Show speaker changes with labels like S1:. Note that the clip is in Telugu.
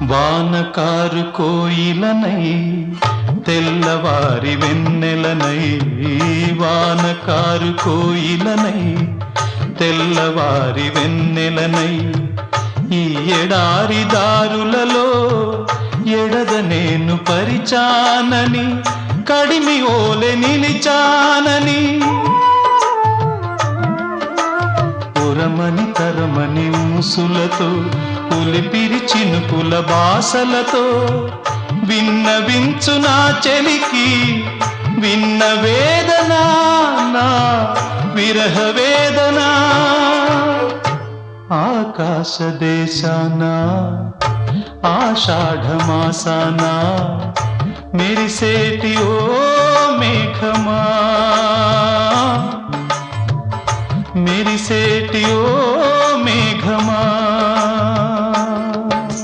S1: వానకారు కోయిలనై తెల్లవారి వెన్నెలనై, వానకారు కోయిలనై తెల్లవారి వెన్నెలనై, ఈ ఎడారి దారులలో ఎడద నేను పరిచానని, కడిమి ఓలె నిలిచానని, పురమని తరమని ఊసులతో పులిపిరి చినుకుల బాసలతో విన్నవించు నా చెలికి విన్న వేదన, నా విరహ వేదన. ఆకాశ దేశాన ఆషాఢమాసాన మెరిసేటి ఓ మేఘమా, మెరిసేటి ఓ